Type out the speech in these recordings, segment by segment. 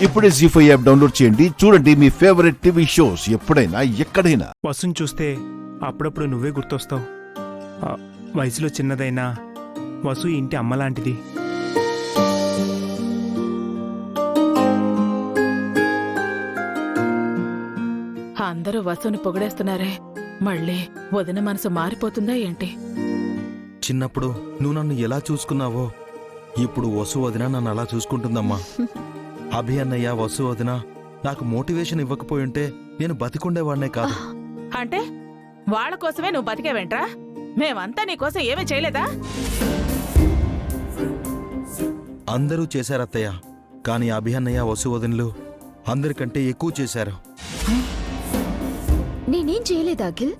ఇప్పుడే జీ5 app download చేయండి. చూడండి మీ ఫేవరెట్ టీవీ షోస్ ఎప్పుడైనా ఎక్కడైనా. వసుని చూస్తే అప్పుడప్పుడు నువ్వే గుర్తొస్తావు. వయసులో చిన్నదైనా వసు ఇంటి అమ్మలాంటిది. అందరూ వసుని పొగిడేస్తున్నారే, మళ్ళీ వదిన మనసు మారిపోతుందా ఏంటి? చిన్నప్పుడు నువ్వు నన్ను ఎలా చూసుకున్నావో ఇప్పుడు వసు వదిన నన్ను అలా చూసుకుంటుందమ్మా. అభి అన్నయ్య, వసు వదిన నాకు మోటివేషన్ ఇవ్వకపోయింటే నేను బతికుండేవాడినే కాదు. అంటే వాళ్ళ కోసమే నువ్వు బతికేవేంట్రా? మేమంతా నీకోసం ఏమీ చేయలేదా? అందరూ చేశారత్తయ్య, కానీ అభి అన్నయ్య, వసు వదినలు అందరికంటే ఎక్కువ చేశారు. నేనేం చేయలేదు అఖిల్,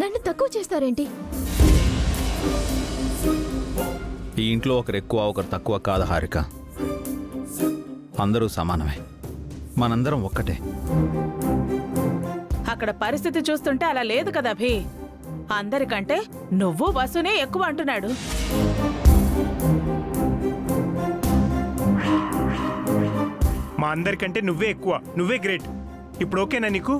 నన్ను తక్కువ చేస్తారేంటి? ఈ ఇంట్లో ఒకరు ఎక్కువ ఒకరు తక్కువ కాదు హారిక, అందరూ సమానమే, మనందరం ఒక్కటే. అక్కడ పరిస్థితి చూస్తుంటే అలా లేదు కదా అభి. అందరికంటే నువ్వు వసునే ఎక్కువ అంటున్నాడు. మా అందరికంటే నువ్వే ఎక్కువ, నువ్వే గ్రేట్. ఇప్పుడు ఓకేనా నీకు?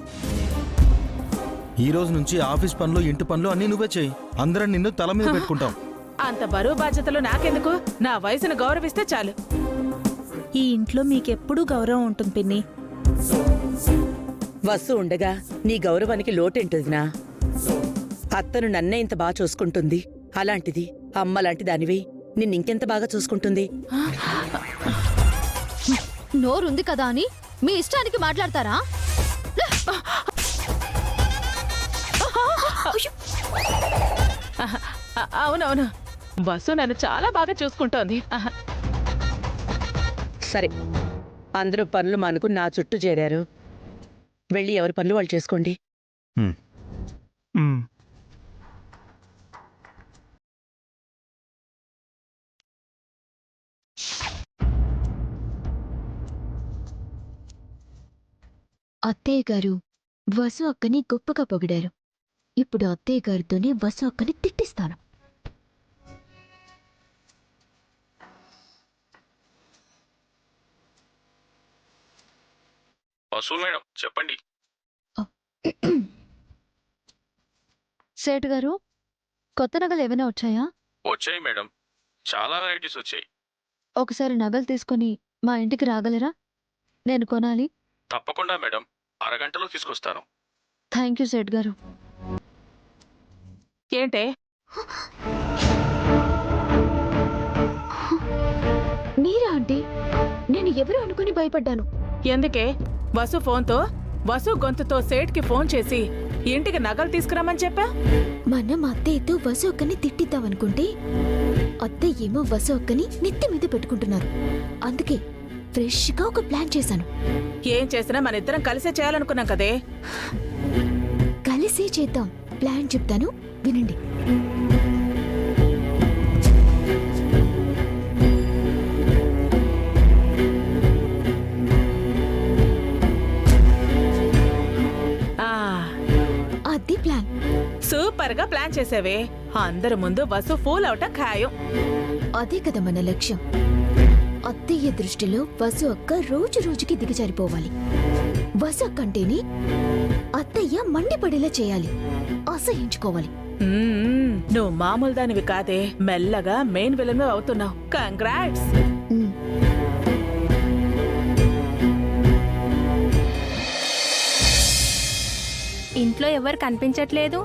ఈ రోజు నుంచి ఆఫీస్ పనులు, ఇంటి పనులు అన్నీ నువ్వే చేయి. అందరం నిన్ను తల మీద పెట్టుకుంటాం. అంత బరువు బాధ్యతలు నాకెందుకు? నా వయసును గౌరవిస్తే చాలు. ఈ ఇంట్లో మీకెప్పుడూ గౌరవం ఉంటుంది పిన్ని. వసు ఉండగా నీ గౌరవానికి లోటేంటదినా? అత్తను నన్నే ఇంత బాగా చూసుకుంటుంది, అలాంటిది అమ్మలాంటి దానివి నిన్నింకెంత బాగా చూసుకుంటుంది? నోరుంది కదా అని మీ ఇష్టానికి మాట్లాడతారా? అవునవును, వసు నన్ను చాలా బాగా చూసుకుంటోంది. సరే, అందరూ పనులు మానుకు నా చుట్టూ చేరారు. వెళ్ళి ఎవరి పనులు వాళ్ళు చేసుకోండి. అత్తయ్య గారు వసు అక్కని గొప్పగా పొగిడారు. ఇప్పుడు అత్తయ్య గారితోనే వసు అక్కని తిట్టిస్తాను. వసు మేడం చెప్పండి. సేటు గారు, కొత్త నగలు ఏమైనా వచ్చాయా? వచ్చాయి మేడం, చాలా వెరైటీస్ వచ్చాయి. ఒకసారి నగలు తీసుకొని మా ఇంటికి రాగలరా? నేను కొనాలి. తప్పకుండా మేడం, అరగంటలో తీసుకొస్తాను. థ్యాంక్ యూ సేట్ గారు. ఏంటే? మీరా అంటే నేను ఎవరు అనుకుని భయపడ్డాను. ఎందుకే? వసు ఫోన్తో, వసు గొంతుతో సేట్కి ఫోన్ చేసి ఇంటికి నగలు తీసుకురామని చెప్పా. మనం అత్తయ్యతో వసు అక్కని తిట్టిద్దామనుకుంటే అత్తయ్య ఏమో వసు అక్కని నెత్తి మీద పెట్టుకుంటున్నారు. అందుకే ఫ్రెష్ గా ఒక ప్లాన్ చేశాను. ఏం చేసినా మన ఇద్దరం కలిసే చేయాలనుకున్నాం కదే. కలిసే చేద్దాం. ప్లాన్ చెప్తాను, వినండి. అది ప్లాన్. సూపర్ గా ప్లాన్ చేసావే. అందరి ముందు వసు ఫూల్ అవటం ఖాయం. అదే కదా మన లక్ష్యం. అత్తయ్య దృష్టిలో వసు అక్క రోజు రోజుకి దిగజారిపోవాలి. వసు అక్క అంటేనే అత్తయ్య మండిపడేలా చేయాలి, అసహించుకోవాలి. నువ్వు మామూలు దానివి కాదే, మెల్లగా మెయిన్ విలన్ అవుతున్నావు. కంగ్రాట్స్. ఇంట్లో ఎవరు కనిపించట్లేదు.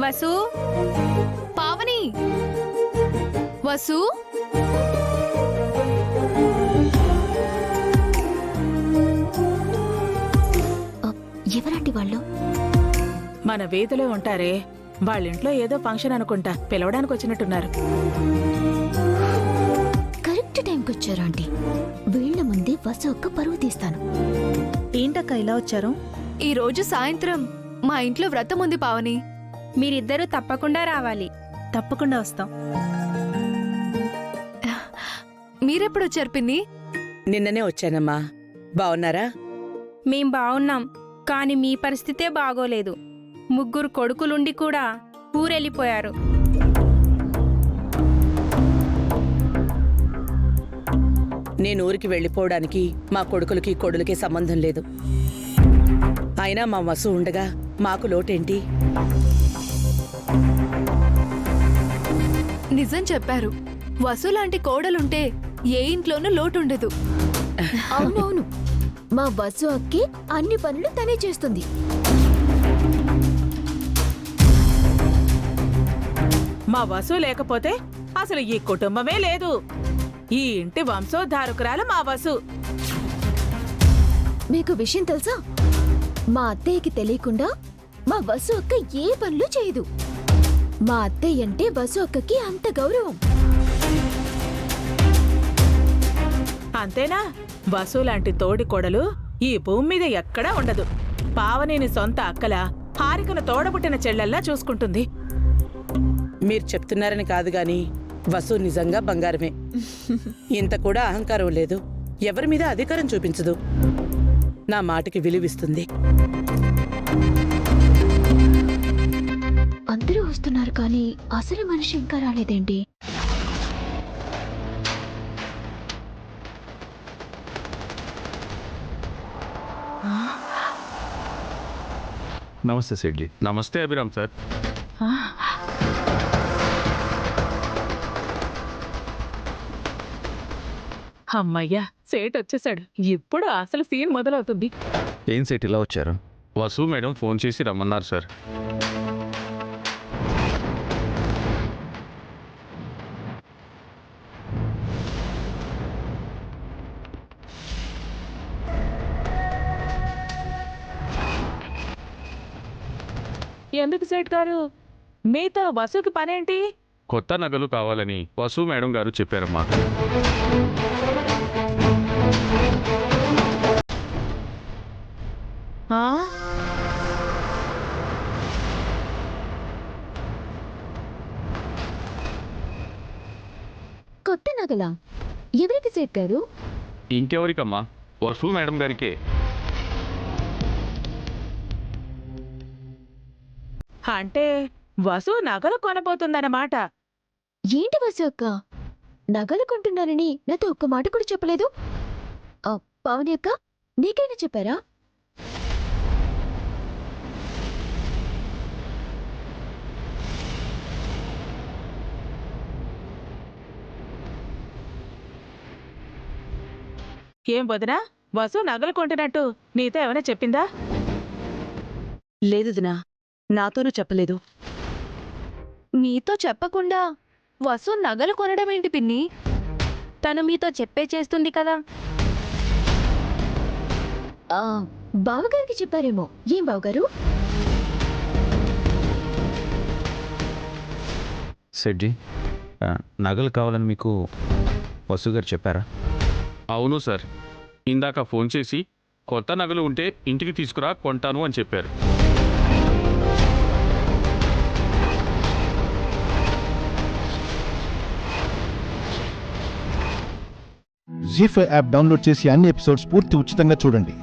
వసు, పావని, వసు, ఎవరండి వాళ్ళు? మన వీధిలో ఉంటారే, వాళ్ళింట్లో ఏదో ఫంక్షన్ అనుకుంటా, పిలవడానికి వచ్చినట్టున్నారు. కరెక్ట్ టైంకి వచ్చారు ఆంటీ. వీళ్ల ముందే వసు అక్క పరువు తీస్తాను. ఏంటక్క ఇలా వచ్చారు? ఈ రోజు సాయంత్రం మా ఇంట్లో వ్రతం ఉంది పావని. మీరిద్దరూ తప్పకుండా రావాలి. తప్పకుండా వస్తాం. మీరెప్పుడు వచ్చారు పిన్ని? నిన్ననే వచ్చానమ్మా. బావున్నారా? మేం బావున్నాం, కాని మీ పరిస్థితే బాగోలేదు. 3 కొడుకులుండి కూడా ఊరెళ్ళిపోయారు. నేను ఊరికి వెళ్ళిపోవడానికి మా కొడుకులకి కొడులకి సంబంధం లేదు. అయినా మా వసు ఉండగా మాకు లోటేంటి? నిజం చెప్పారు. వసు లాంటి కోడలుంటే ఏ ఇంట్లోనూ లోటుండదు. అవునవును, మా వసు అక్కి అన్ని పనులు తనే చేస్తుంది. మా వసు లేకపోతే అసలు ఈ కుటుంబమే లేదు. ఈ ఇంటి వంశోద్ధారకురాలు మా వసు. మీకు విషయం తెలుసా? మా అత్తయ్యకి తెలియకుండా మా వసు అక్క ఏ పనులు చేయదు. మా అత్తయ్య అంటే వసు అక్కకి అంత గౌరవం. అంతేనా? వసు లాంటి తోడి కొడలు ఈ భూమి మీద ఎక్కడా ఉండదు. పావనేని సొంత అక్కల హారికను తోడబుట్టిన చెల్లెల్లా చూసుకుంటుంది. మీరు చెప్తున్నారని కాదు గాని వసు నిజంగా బంగారమే. ఇంత కూడా అహంకారం లేదు. ఎవరి మీద అధికారం చూపించదు. నా మాటకి విలువిస్తుంది. అందరూ వస్తున్నారు కానీ అసలు మనిషి ఇంకా రాలేదేంటి? నమస్తే సెడ్జీ. నమస్తే అభిరామ్ సార్. అమ్మయ్యా, సేట్ వచ్చేసాడు. ఇప్పుడు అసలు సీన్ మొదలవుతుంది. ఏం సెట్ ఇలా వచ్చారు? వసు మేడం ఫోన్ చేసి రమ్మన్నారు సార్. ఎందుకు సేట్ గారు? మీతో వసుకి పనేంటి? కొత్త నగలు కావాలని వసు మేడం గారు చెప్పారమ్మా. ఆ? కొత్త నగలా? ఎవరికి సేట్ గారు? ఇంకెవరికమ్మా? వసు మేడం గారికే. అంటే వసు నగలు కొనబోతుందన్నమాట. ఏంటి వసు అక్క, నగలు కొంటున్నారని నాతో ఒక్క మాట కూడా చెప్పలేదు. పావని అక్క, నీకైనా చెప్పారా? ఏం వదినా, వసు నగలు కొంటున్నట్టు నీతో ఏమైనా చెప్పిందా? లేదు దినా, నాతోనూ చెప్పలేదు. మీతో చెప్పకుండా వసు నగలు కొనడం ఏంటి పిన్ని? తను మీతో చెప్పే చేస్తుంది కదా. బావగారికి చెప్పారేమో. ఏం బావగారు? సెడ్జీ, నగలు కావాలని మీకు వసు గారు చెప్పారా? అవును సార్. ఇందాక ఫోన్ చేసి కొత్త నగలు ఉంటే ఇంటికి తీసుకురా, కొంటాను అని చెప్పారు. జీ5 యాప్ డౌన్లోడ్ చేసి అన్ని ఎపిసోడ్స్ పూర్తి ఉచితంగా చూడండి.